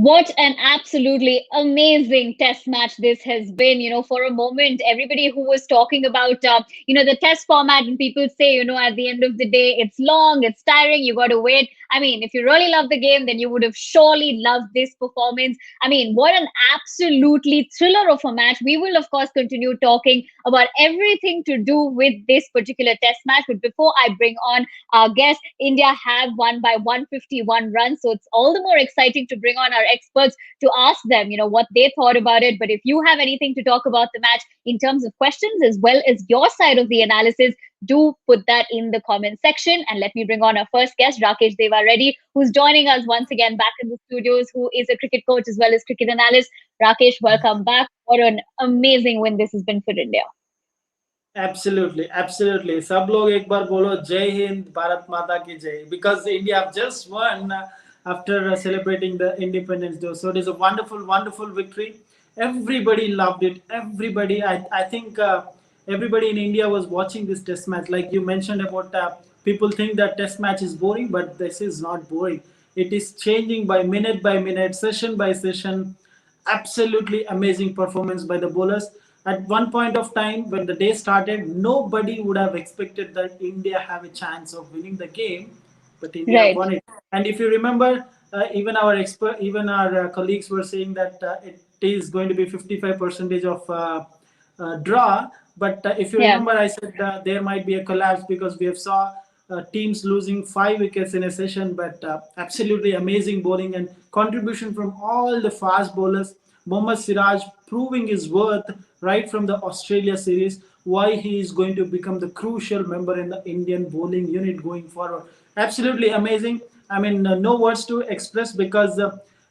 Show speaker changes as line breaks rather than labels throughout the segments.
What an absolutely amazing test match this has been. For a moment, everybody who was talking about, the test format, and people say, at the end of the day, it's long, it's tiring, you got to wait. I mean, if you really love the game, then you would have surely loved this performance. I mean, what an absolutely thriller of a match. We will, of course, continue talking about everything to do with this particular test match. But before I bring on our guest, India have won by 151 runs. So it's all the more exciting to bring on our experts to ask them, what they thought about it. But if you have anything to talk about the match in terms of questions as well as your side of the analysis, do put that in the comment section. And let me bring on our first guest, Rakesh Deva Reddy, who's joining us once again back in the studios, who is a cricket coach as well as cricket analyst. Rakesh, welcome back. What an amazing win this has been for India.
Absolutely, absolutely. सब लोग एक बार बोलो जय हिंद भारत माता की जय because India have just won after celebrating the Independence Day. So it is a wonderful, wonderful victory. Everybody loved it. I think everybody in India was watching this test match. Like you mentioned about people think that test match is boring, but this is not boring. It is changing by minute, session by session. Absolutely amazing performance by the bowlers. At one point of time, when the day started, nobody would have expected that India have a chance of winning the game, but India
Right.
won it. And if you remember, even our colleagues were saying that it is going to be 55 percentage of draw. But if you
Yeah.
remember, I said there might be a collapse because we have saw teams losing 5 wickets in a session. But absolutely amazing bowling and contribution from all the fast bowlers. Mohammad Siraj proving his worth right from the Australia series, why he is going to become the crucial member in the Indian bowling unit going forward. Absolutely amazing. I mean, no words to express because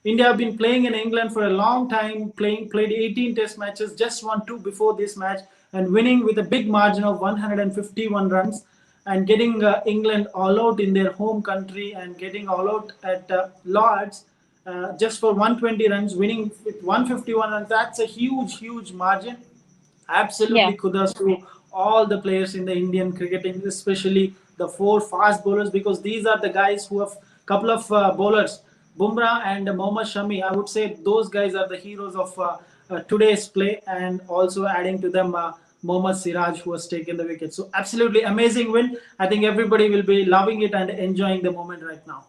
India have been playing in England for a long time, played 18 test matches, just won 2 before this match, and winning with a big margin of 151 runs, and getting England all out in their home country and getting all out at Lords just for 120 runs, winning with 151 runs. That's a huge, huge margin.
Yeah.
Absolutely kudos to all the players in the Indian cricketing, especially the 4 fast bowlers, because these are the guys who have couple of bowlers, Bumrah and Mohammad Shami. I would say those guys are the heroes of today's play, and also adding to them Mohammad Siraj, who has taken the wicket. So absolutely amazing win. I think everybody will be loving it and enjoying the moment right now.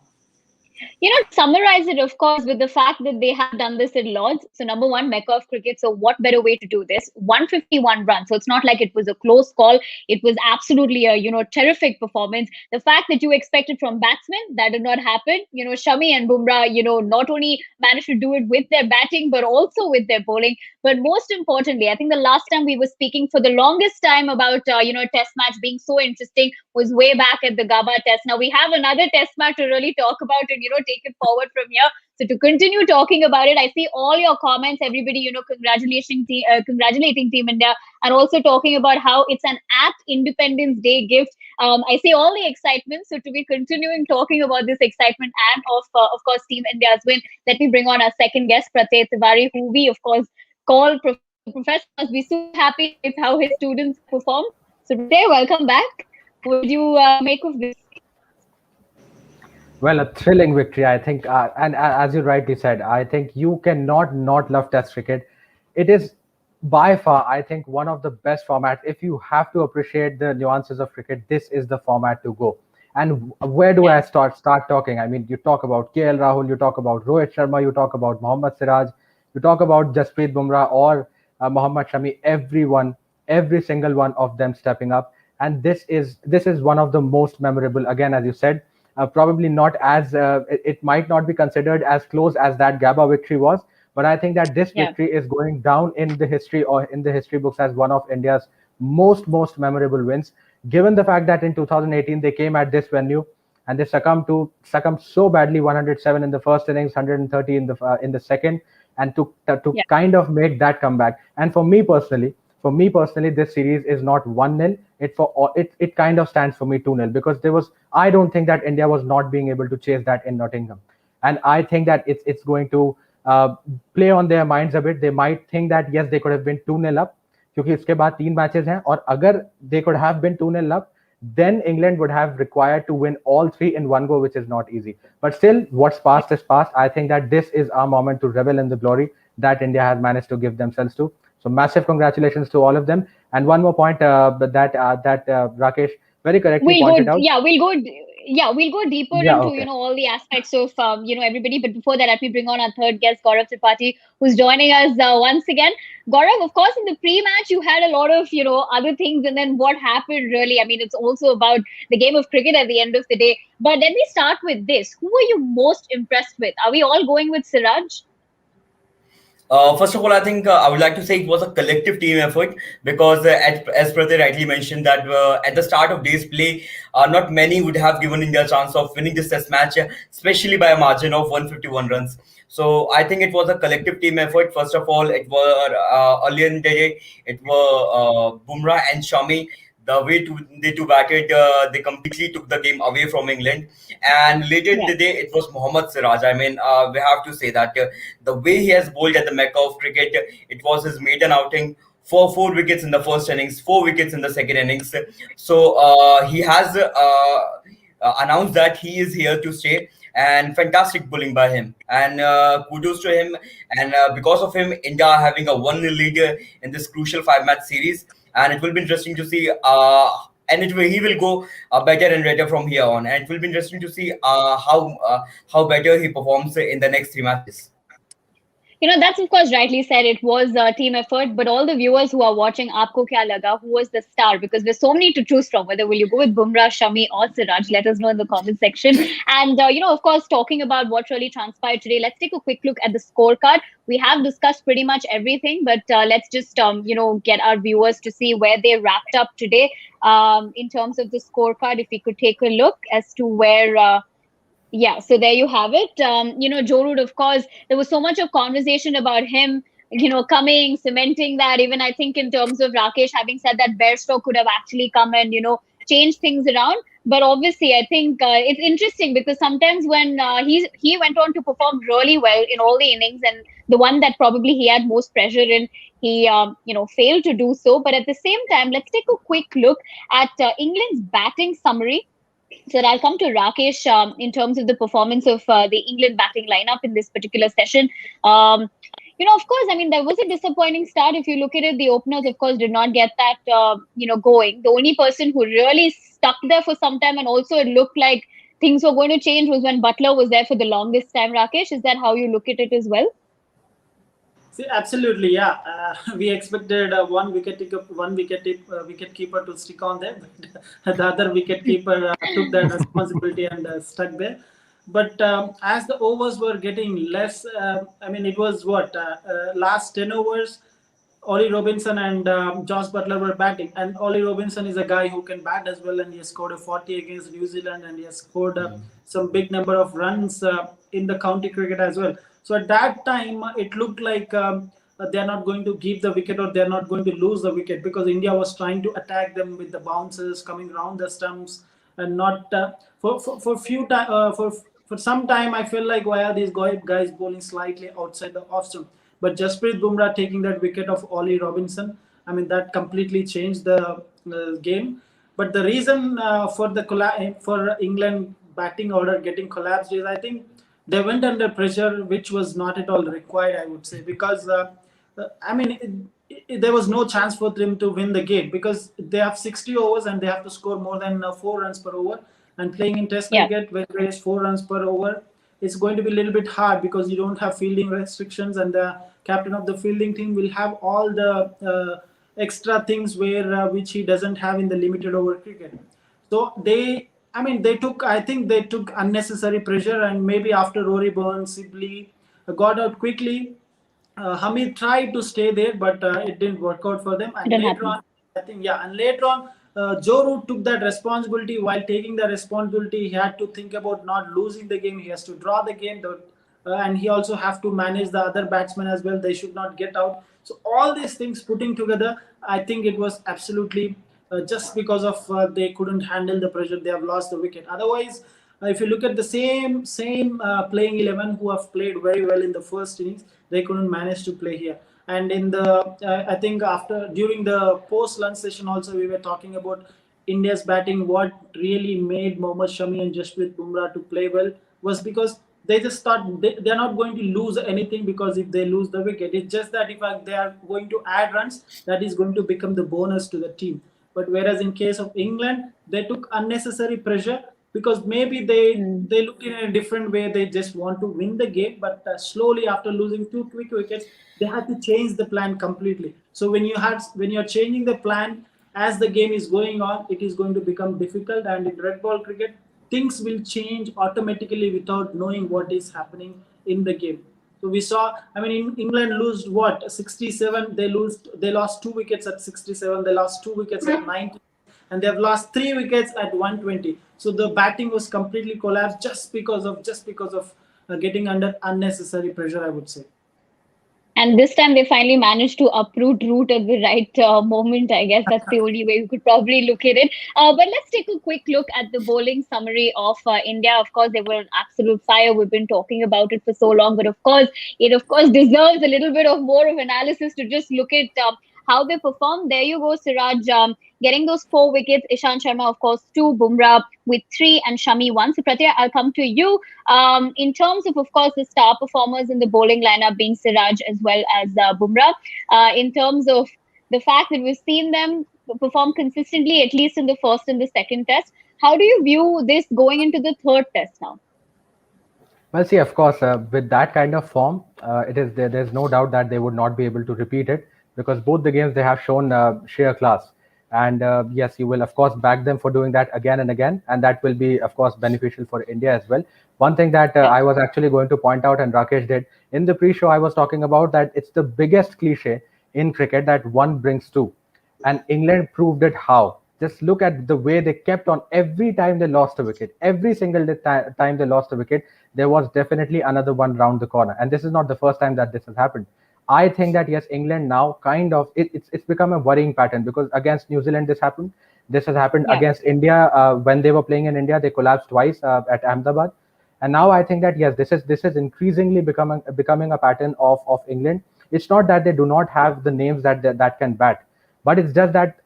To summarize it, of course, with the fact that they have done this at Lords. So, number one, Mecca of cricket. So, what better way to do this? 151 runs. So, it's not like it was a close call. It was absolutely a, terrific performance. The fact that you expected from batsmen, that did not happen. Shami and Bumrah, not only managed to do it with their batting, but also with their bowling. But most importantly, I think the last time we were speaking for the longest time about, test match being so interesting was way back at the Gaba test. Now we have another test match to really talk about and, take it forward from here. So to continue talking about it, I see all your comments, everybody, congratulating Team India and also talking about how it's an apt Independence Day gift. I see all the excitement. So to be continuing talking about this excitement and of course, Team India's win, let me bring on our second guest, Prateek Tiwari, who we, of course, call Professor. So Professor must be super happy with how his students have performed. So Prateek, welcome back. What did you make of this?
Well, a thrilling victory, I think, and as you rightly said, I think you cannot not love Test cricket. It is by far, I think, one of the best formats. If you have to appreciate the nuances of cricket, this is the format to go. And where do
Yeah.
I start talking? I mean, you talk about KL Rahul, you talk about Rohit Sharma, you talk about Mohammad Siraj, you talk about Jasprit Bumrah or Mohammad Shami. Everyone, every single one of them stepping up, and this is one of the most memorable. Again, as you said, probably not as it might not be considered as close as that Gaba victory was, but I think that this
Yeah.
victory is going down in the history or in the history books as one of India's most memorable wins. Given the fact that in 2018 they came at this venue and they succumbed so badly, 107 in the first innings, 130 in the second, and to
Yeah.
kind of make that comeback. And for me personally, this series is not 1-0. It kind of stands for me 2-0 because I don't think that India was not being able to chase that in Nottingham, and I think that it's going to play on their minds a bit. They might think that yes, they could have been 2-0 up क्योंकि इसके बाद 3 matches हैं और अगर they could have been 2-0 up, then England would have required to win all three in one go, which is not easy. But still, what's past is past. I think that this is our moment to revel in the glory that India has managed to give themselves to. So massive congratulations to all of them. And one more point that Rakesh very correctly
We'll
pointed
go,
out.
yeah, we'll go, yeah, we'll go deeper
Yeah,
into,
okay.
all the aspects of, everybody. But before that, let me bring on our third guest, Gaurav Tripathi, who's joining us once again. Gaurav, of course, in the pre-match, you had a lot of, other things. And then what happened really? I mean, it's also about the game of cricket at the end of the day. But let me start with this. Who were you most impressed with? Are we all going with Siraj?
First of all, I think I would like to say it was a collective team effort because, as Pratik rightly mentioned, that at the start of day's play, not many would have given India a chance of winning this test match, especially by a margin of 151 runs. So I think it was a collective team effort. First of all, it were earlier in the day, it were Bumrah and Shami. The way they two batted, they completely took the game away from England. And later in
Yeah.
the day, it was Mohammad Siraj. I mean, we have to say that the way he has bowled at the Mecca of cricket, it was his maiden outing. Four wickets in the first innings, 4 wickets in the second innings. So he has announced that he is here to stay, and fantastic bowling by him. And kudos to him. And because of him, India are having a 1-0 lead in this crucial 5-match series. And it will be interesting to see. He will go better and better from here on. And it will be interesting to see how better he performs in the next 3 matches.
That's of course rightly said. It was a team effort, but all the viewers who are watching, aapko kya laga? Who was the star? Because there's so many to choose from. Whether will you go with Bumrah, Shami, or Siraj? Let us know in the comment section. And of course, talking about what really transpired today, let's take a quick look at the scorecard. We have discussed pretty much everything, but let's just get our viewers to see where they wrapped up today. In terms of the scorecard, if we could take a look as to where. Yeah, so there you have it. Joe Root, of course, there was so much of conversation about him, coming, cementing that. Even I think in terms of Rakesh having said that Bairstow could have actually come and, change things around. But obviously, I think it's interesting because sometimes when he went on to perform really well in all the innings, and the one that probably he had most pressure in, he failed to do so. But at the same time, let's take a quick look at England's batting summary. So I'll come to Rakesh in terms of the performance of the England batting lineup in this particular session. Of course, I mean, there was a disappointing start. If you look at it, the openers, of course, did not get that, going. The only person who really stuck there for some time and also it looked like things were going to change was when Butler was there for the longest time. Rakesh, is that how you look at it as well?
See, absolutely, yeah. We expected wicket keeper to stick on there, but the other wicket keeper took that responsibility and stuck there. But as the overs were getting less, I mean, it was last 10 overs. Ollie Robinson and Josh Butler were batting, and Ollie Robinson is a guy who can bat as well, and he has scored a 40 against New Zealand, and he has scored some big number of runs in the county cricket as well. So at that time, it looked like they are not going to give the wicket or they are not going to lose the wicket because India was trying to attack them with the bounces coming around the stumps and not for few time for some time. I feel like why are these guys bowling slightly outside the off stump? But Jasprit Bumrah taking that wicket of Ollie Robinson, I mean, that completely changed the game. But the reason for England batting order getting collapsed is I think they went under pressure, which was not at all required, I would say, because I mean, there was no chance for them to win the game because they have 60 overs and they have to score more than 4 runs per over. And playing in Test
Yeah.
cricket, where there is 4 runs per over, it's going to be a little bit hard because you don't have fielding restrictions, and the captain of the fielding team will have all the extra things where which he doesn't have in the limited over cricket. So I think they took unnecessary pressure, and maybe after Rory Burns, Sibley got out quickly. Hamid tried to stay there, but it didn't work out for them.
It
And
didn't
later
happen.
on, I think, yeah, and later on, Joe Root took that responsibility. While taking the responsibility, he had to think about not losing the game. He has to draw the game, and he also have to manage the other batsmen as well. They should not get out. So all these things putting together, I think it was absolutely just because of they couldn't handle the pressure. They have lost the wicket. Otherwise, if you look at the same playing 11 who have played very well in the first innings, they couldn't manage to play here. And in the I think after during the post lunch session also we were talking about India's batting, what really made Mohammad Shami and Jasprit Bumrah to play well was because they just thought they're not going to lose anything, because if they lose the wicket, it's just that if they are going to add runs, that is going to become the bonus to the team. But whereas in case of England, they took unnecessary pressure, because maybe they look in a different way. They just want to win the game, but slowly after losing two quick wickets, they had to change the plan completely. So when you're changing the plan as the game is going on, it is going to become difficult. And in red ball cricket, things will change automatically without knowing what is happening in the game. So we saw, I mean, in England lose what 67. They lost two wickets at 67. They lost two wickets at 90, and they've lost three wickets at 120. So the batting was completely collapsed just because of getting under unnecessary pressure, I would say.
And this time they finally managed to uproot root at the right moment. I guess that's the only way we could probably look at it. But let's take a quick look at the bowling summary of India. Of course, they were an absolute fire. We've been talking about it for so long, but of course, it of course deserves a little bit of more of analysis to just look at how they performed. There you go, Siraj, getting those four wickets. Ishant Sharma, of course, two. Bumrah with three, and Shami one. So Pratya, I'll come to you. In terms of course, the star performers in the bowling lineup being Siraj as well as Bumrah. In terms of the fact that we've seen them perform consistently, at least in the first and the second test, how do you view this going into the third test now?
Well, see, of course, with that kind of form, it is there's no doubt that they would not be able to repeat it, because both the games they have shown sheer class. And yes, you will of course back them for doing that again and again, and that will be of course beneficial for India as well. One thing that
Yeah.
I was actually going to point out, and Rakesh did in the pre-show, I was talking about that it's the biggest cliche in cricket that one brings two, and England proved it how. Just look at the way they kept on every time they lost a wicket. Every single time they lost a wicket, there was definitely another one round the corner. And this is not the first time that this has happened. I think that yes, England now kind of it's become a worrying pattern, because against New Zealand this happened. This has happened
Yeah.
against India when they were playing in India. They collapsed twice at Ahmedabad, and now I think that yes, this is increasingly becoming a pattern of England. It's not that they do not have the names that can bat, but it's just that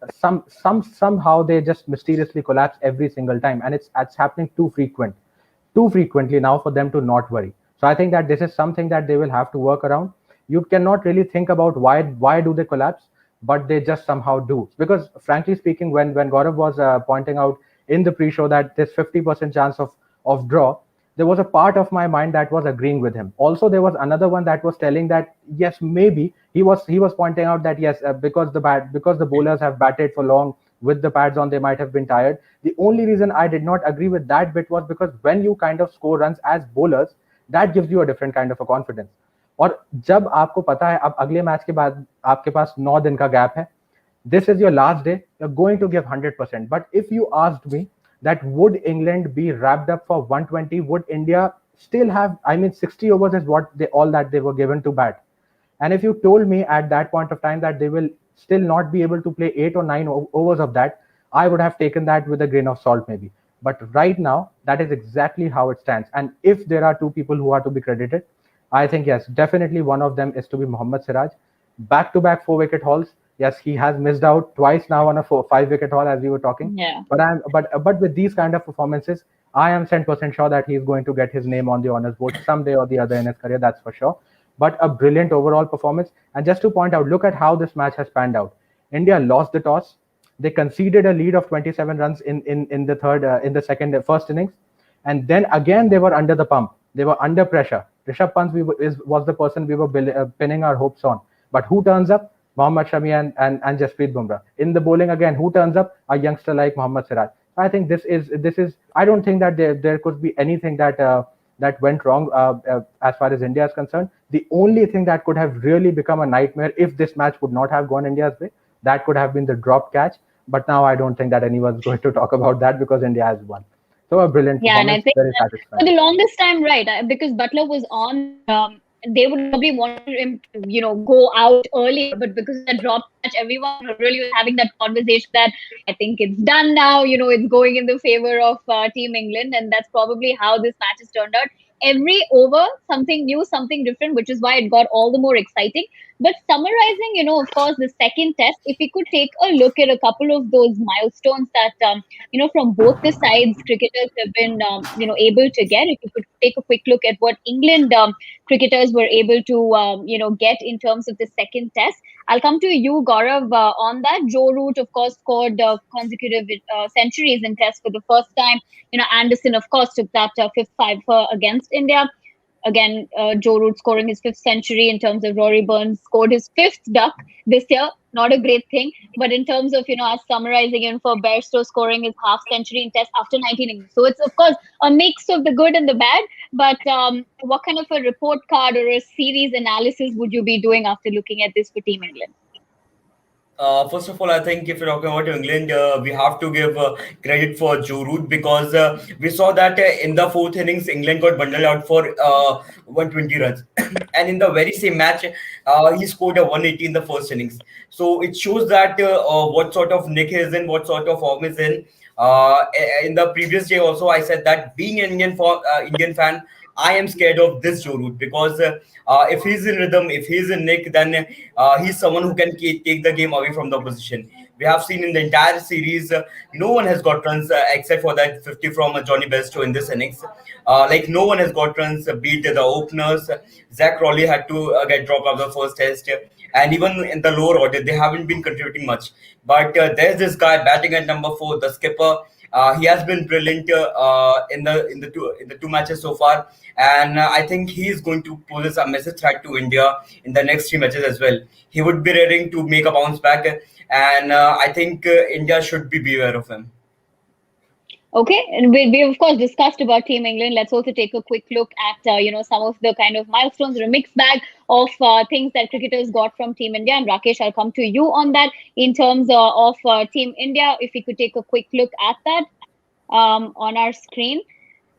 somehow they just mysteriously collapse every single time, and it's happening too frequently now for them to not worry. So I think that this is something that they will have to work around. You cannot really think about why do they collapse, but they just somehow do. Because frankly speaking, when Gaurav was pointing out in the pre-show that there's 50% chance of draw, there was a part of my mind that was agreeing with him. Also, there was another one that was telling that yes, maybe he was pointing out that yes, because the bowlers have batted for long with the pads on, they might have been tired. The only reason I did not agree with that bit was because when you kind of score runs as bowlers, that gives you a different kind of a confidence. और जब आपको पता है अब अगले match के बाद आपके पास 9 दिन का गैप है, this is your last day, you're going to give 100%. But if you asked me that would England be wrapped up for 120, would India still have, I mean, 60 overs is what they all that they were given to bat. And if you told me at that point of time that they will still not be able to play 8 or 9 overs of that, I would have taken that with a grain of salt maybe. But right now, that is exactly how it stands. And if there are two people who are to be credited, I think yes, definitely one of them is to be Mohammad Siraj. Back-to-back 4 wicket hauls. Yes, he has missed out twice now on a 5 wicket haul as we were talking.
Yeah.
But with these kind of performances, I am 10% sure that he's going to get his name on the honors board someday or the other in his career. That's for sure. But a brilliant overall performance. And just to point out, look at how this match has panned out. India lost the toss. They conceded a lead of 27 runs in the second first innings, and then again they were under the pump. They were under pressure. Rishabh Pant was the person we were pinning our hopes on. But who turns up? Mohammad Shami and Jasprit Bumrah. In the bowling again, who turns up? A youngster like Mohammad Siraj. I think this is. I don't think that there could be anything that went wrong as far as India is concerned. The only thing that could have really become a nightmare if this match would not have gone India's way, that could have been the drop catch. But now I don't think that anyone's going to talk about that because India has won. So a brilliant
Yeah, and I
performance,
think
very
for the
satisfying.
longest time, right, because Butler was on, they would probably want him to, go out earlier. But because of that drop catch, everyone really was having that conversation that I think it's done now. It's going in the favor of Team England, and that's probably how this match has turned out. every over something new, something different, which is why it got all the more exciting. But summarizing, of course, the second test, if we could take a look at a couple of those milestones that, from both the sides, cricketers have been, able to get. If you could take a quick look at what England cricketers were able to, get in terms of the second test. I'll come to you, Gaurav, on that. Joe Root, of course, scored consecutive centuries in Test for the first time. Anderson, of course, took that fifth five against India. Again, Joe Root scoring his fifth century in terms of Rory Burns scored his fifth duck this year. Not a great thing. But in terms of, us summarizing in for Bairstow scoring his half century in Test after 19 innings. So it's, of course, a mix of the good and the bad. But what kind of a report card or a series analysis would you be doing after looking at this for Team England?
First of all, I think if you're talking about England, we have to give credit for Joe Root because we saw that in the fourth innings, England got bundled out for 120 runs. And in the very same match, he scored a 180 in the first innings. So it shows that what sort of nick he is in, what sort of form is in. In the previous day also, I said that being an Indian fan, I am scared of this Joe Root because if he's in rhythm, if he's in nick, then he's someone who can take the game away from the opposition. We have seen in the entire series, no one has got runs except for that 50 from Johnny Bairstow in this innings. Like no one has got runs, beat the openers. Zach Crawley had to get dropped out of the first test. And even in the lower order, they haven't been contributing much. But there's this guy batting at number 4, the skipper. He has been brilliant in the two matches so far, and I think he is going to pose a massive threat to India in the next 3 matches as well. He would be ready to make a bounce back, and I think India should be beware of him.
Okay, and we of course discussed about Team England. Let's also take a quick look at some of the kind of milestones or a mixed bag of things that cricketers got from Team India. And Rakesh, I'll come to you on that in terms of Team India. If we could take a quick look at that on our screen.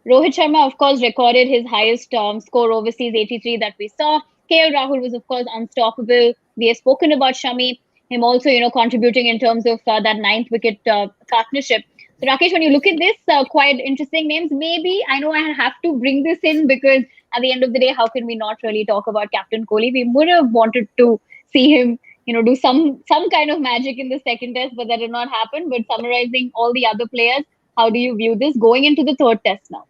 Rohit Sharma, of course, recorded his highest score overseas, 83 that we saw. KL Rahul was, of course, unstoppable. We have spoken about Shami, him also, contributing in terms of that ninth wicket partnership. So, Rakesh, when you look at this, quite interesting names. Maybe, I know I have to bring this in because at the end of the day, how can we not really talk about Captain Kohli? We would have wanted to see him, do some kind of magic in the second test, but that did not happen. But summarizing all the other players, how do you view this going into the third test now?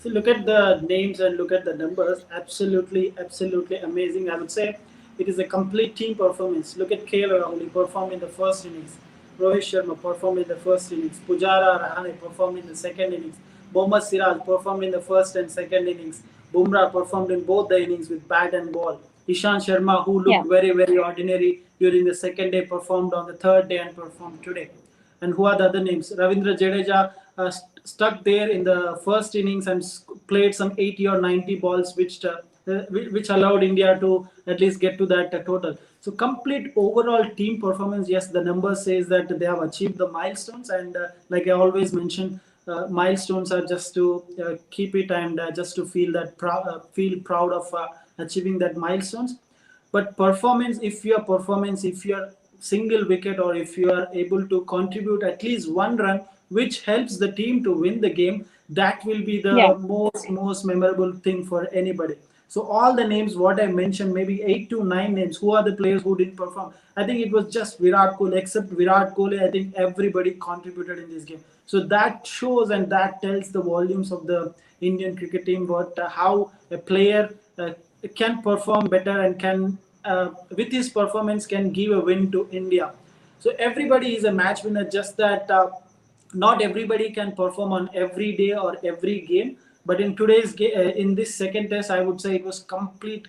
So look at the names and look at the numbers. Absolutely, absolutely amazing. I would say it is a complete team performance. Look at KL Rahul. He performed in the first innings. Rohit Sharma performed in the first innings. Pujara Rahane performed in the second innings. Mohammad Siraj performed in the first and second innings. Bumrah performed in both the innings with bat and ball. Ishant Sharma, who looked very, very ordinary during the second day, performed on the third day and performed today. And who are the other names? Ravindra Jadeja stuck there in the first innings and played some 80 or 90 balls, which allowed India to at least get to that total. So complete overall team performance. Yes, the number says that they have achieved the milestones, and like I always mention, milestones are just to keep it and just to feel proud of achieving that milestones. But performance, if you're single wicket or if you are able to contribute at least one run, which helps the team to win the game, that will be the most memorable thing for anybody. So all the names what I mentioned, maybe 8 to 9 names, who are the players who didn't perform? I think it was just Virat Kohli. Except Virat Kohli, I think everybody contributed in this game. So that shows and that tells the volumes of the Indian cricket team, what how a player can perform better and can with his performance can give a win to India. So everybody is a match winner, just that not everybody can perform on every day or every game. But in today's game, in this second test, I would say it was complete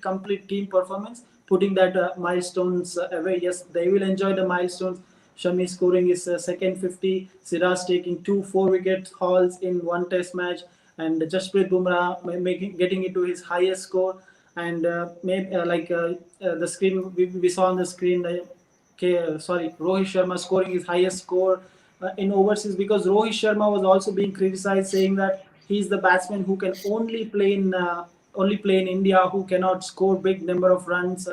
team performance, putting that milestones away. Yes, they will enjoy the milestones. Shami scoring his second 50, Siraj taking 2 4-wicket hauls in one test match, and Jasprit Bumrah getting into his highest score. And the screen we saw on the screen, Rohit Sharma scoring his highest score in overseas, because Rohit Sharma was also being criticized, saying that he's the batsman who can only play in India, who cannot score big number of runs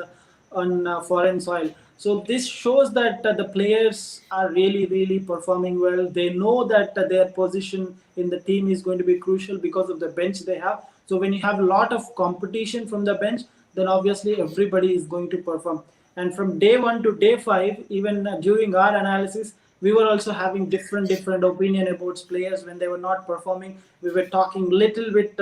on foreign soil. So this shows that the players are really performing well. They know that their position in the team is going to be crucial because of the bench they have. So when you have a lot of competition from the bench, then obviously everybody is going to perform. And from day one to day five, even during our analysis, we were also having different opinion about players when they were not performing. We were talking little bit.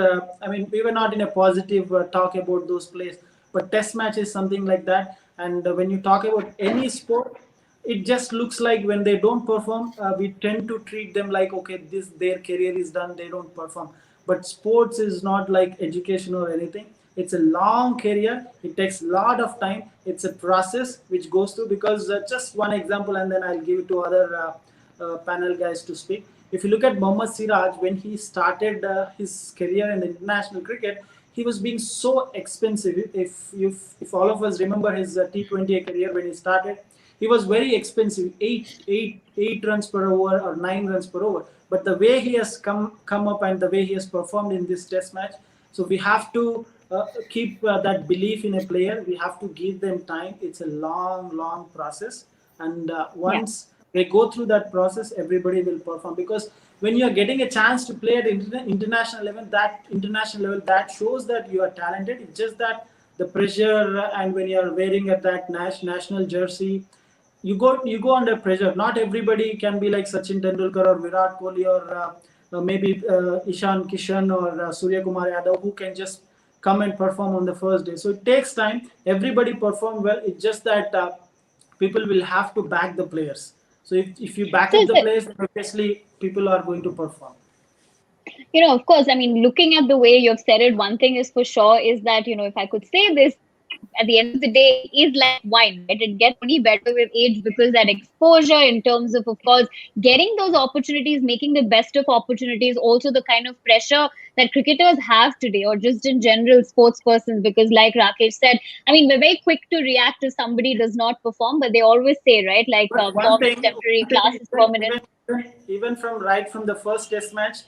We were not in a positive talk about those players. But test match is something like that. And when you talk about any sport, it just looks like when they don't perform, we tend to treat them like, okay, this their career is done, they don't perform. But sports is not like education or anything. It's a long career, it takes a lot of time, it's a process which goes through. Because just one example, and then I'll give it to other panel guys to speak. If you look at Mohammad Siraj, when he started his career in the international cricket, he was being so expensive. If all of us remember his T20 career, when he started, he was very expensive, eight runs per over or 9 runs per over. But the way he has come up and the way he has performed in this test match, so we have to keep that belief in a player. We have to give them time. It's a long process, and
Yeah.
once they go through that process, everybody will perform. Because when you are getting a chance to play at international level, that shows that you are talented. It's just that the pressure, and when you are wearing at that national jersey, you go under pressure. Not everybody can be like Sachin Tendulkar or Virat Kohli or maybe Ishan Kishan or Surya Kumar Yadav, who can just come and perform on the first day. So it takes time. Everybody perform well. It's just that people will have to back the players. So if you back
So,
up the players, obviously people are going to perform.
of course, I mean, looking at the way you've said it, one thing is for sure is that, if I could say this, at the end of the day, it is like wine, right? It gets only better with age, because that exposure, in terms of course, getting those opportunities, making the best of opportunities, also the kind of pressure that cricketers have today, or just in general sports persons, because like Rakesh said, I mean, we're very quick to react if somebody does not perform, but they always say, right, like
But
form is temporary, class is permanent.
even from right from the first test match,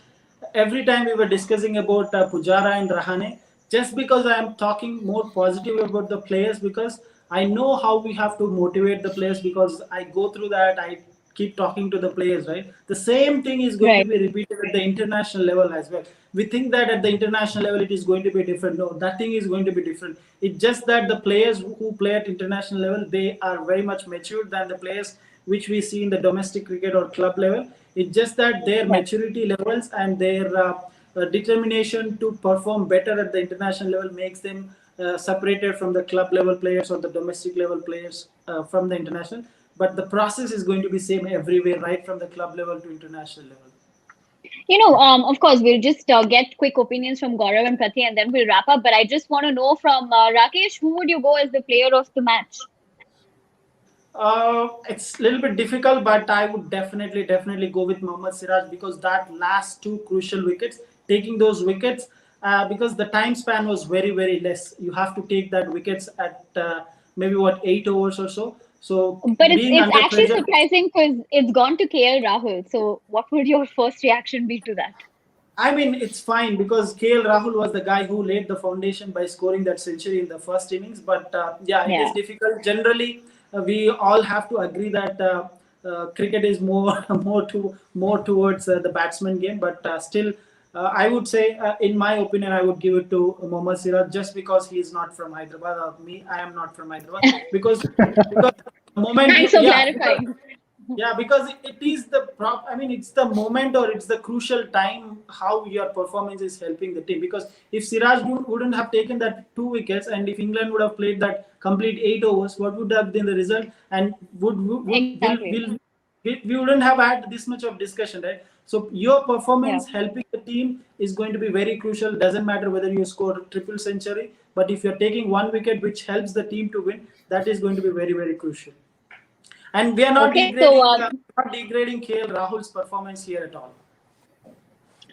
every time we were discussing about Pujara and Rahane, just because I am talking more positive about the players, because I know how we have to motivate the players, because I go through that. I keep talking to the players, right? The same thing is going to
Right.
be repeated at the international level as well. We think that at the international level it is going to be different. No, that thing is going to be different. It's just that the players who play at international level, they are very much matured than the players which we see in the domestic cricket or club level. It's just that their
Right.
maturity levels and their determination to perform better at the international level makes them separated from the club level players or the domestic level players from the international. But the process is going to be same everywhere, right from the club level to international level.
Of course, we'll just get quick opinions from Gaurav and Prathi, and then we'll wrap up. But I just want to know from Rakesh, who would you go as the player of the match?
It's a little bit difficult, but I would definitely go with Mohammad Siraj, because that last two crucial wickets, taking those wickets, because the time span was very less. You have to take that wickets at maybe what 8 overs or so. So
But it's
being
it's
under
actually
pressure,
surprising because it's gone to KL Rahul. So what would your first reaction be to that?
I mean, it's fine because KL Rahul was the guy who laid the foundation by scoring that century in the first innings. But yeah, it is
Yeah.
difficult. Generally, we all have to agree that cricket is more more towards the batsman game. But still, I would say, in my opinion, I would give it to Mohammad Siraj, just because he is not from Hyderabad. Or me, I am not from Hyderabad. Because the moment you,
Thanks for
yeah, because
clarifying.
yeah, because it is the prop. I mean, it's the moment or it's the crucial time how your performance is helping the team. Because if Siraj wouldn't have taken that two wickets, and if England would have played that complete 8 overs, what would have been the result? And would
Exactly.
we wouldn't have had this much of discussion, right? So your
Yeah.
performance helping the team is going to be very crucial. Doesn't matter whether you score triple century, but if you're taking one wicket which helps the team to win, that is going to be very crucial. And we are
Okay. So
not degrading KL Rahul's performance here at all.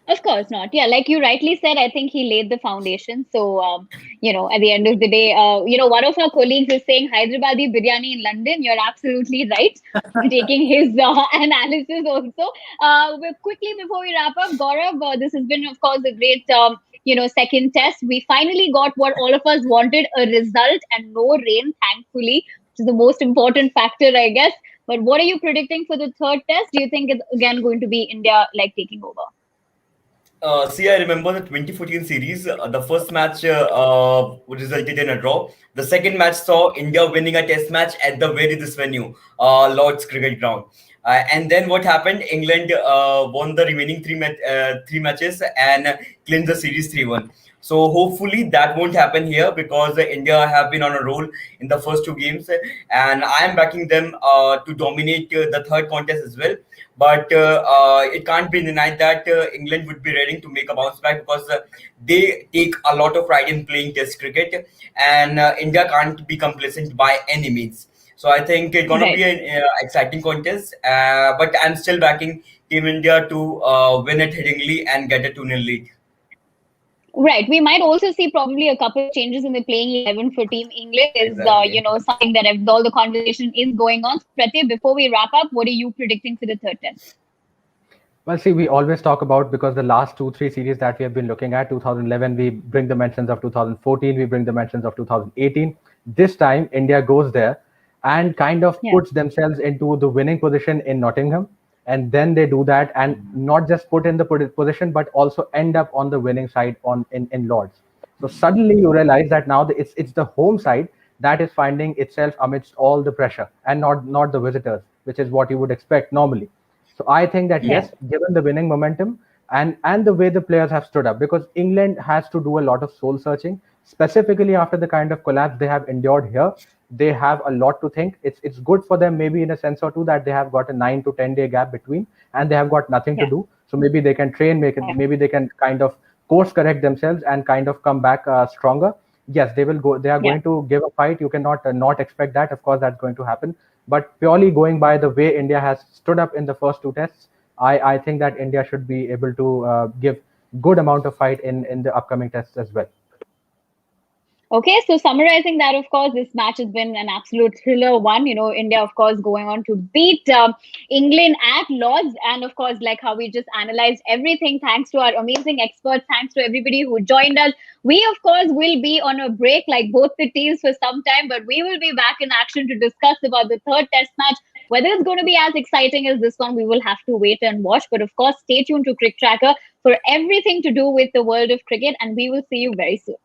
of course not. Yeah, like you rightly said, I think he laid the foundation. So, at the end of the day, one of our colleagues is saying Hyderabadi biryani in London. You're absolutely right. Taking his analysis also. Quickly before we wrap up, Gaurav, this has been, of course, a great, second test. We finally got what all of us wanted, a result and no rain, thankfully, which is the most important factor, I guess. But what are you predicting for the third test? Do you think it's again going to be India like taking over?
See, I remember the 2014 series. The first match resulted in a draw. The second match saw India winning a test match at the very this venue, Lord's Cricket Ground. And then what happened? England won the remaining three matches and clinched the series 3-1. So hopefully that won't happen here because India have been on a roll in the first two games, and I am backing them to dominate the third contest as well. But it can't be denied that England would be ready to make a bounce back because they take a lot of pride in playing Test cricket, and India can't be complacent by any means. So I think it's gonna be
Right.
an exciting contest. But I'm still backing Team India to win it hittingly and get a 2-0 lead.
Right. We might also see probably a couple of changes in the playing 11 for Team England is,
Exactly.
something that all the conversation is going on. So, Pratyay, before we wrap up, what are you predicting for the third test?
Well, see, we always talk about because the last two, three series that we have been looking at, 2011, we bring the mentions of 2014, we bring the mentions of 2018. This time, India goes there and kind of
Yeah.
puts themselves into the winning position in Nottingham. And then they do that and not just put in the position, but also end up on the winning side in Lords. So suddenly you realize that now it's the home side that is finding itself amidst all the pressure and not the visitors, which is what you would expect normally. So I think that
Yeah.
yes, given the winning momentum and the way the players have stood up, because England has to do a lot of soul searching, specifically after the kind of collapse they have endured here. They have a lot to think. It's good for them maybe in a sense or two that they have got a 9 to 10 day gap between, and they have got nothing to
Yeah.
do. So maybe they can train, maybe they can kind of course correct themselves and kind of come back stronger. Yes, they will go. They are
Yeah.
going to give a fight. You cannot not expect that. Of course, that's going to happen. But purely going by the way India has stood up in the first two tests, I think that India should be able to give good amount of fight in the upcoming tests as well.
Okay, so summarizing that, of course, this match has been an absolute thriller one. India, of course, going on to beat England at Lords. And of course, like how we just analyzed everything, thanks to our amazing experts, thanks to everybody who joined us. We, of course, will be on a break like both the teams for some time, but we will be back in action to discuss about the third test match. Whether it's going to be as exciting as this one, we will have to wait and watch. But of course, stay tuned to CricTracker for everything to do with the world of cricket, and we will see you very soon.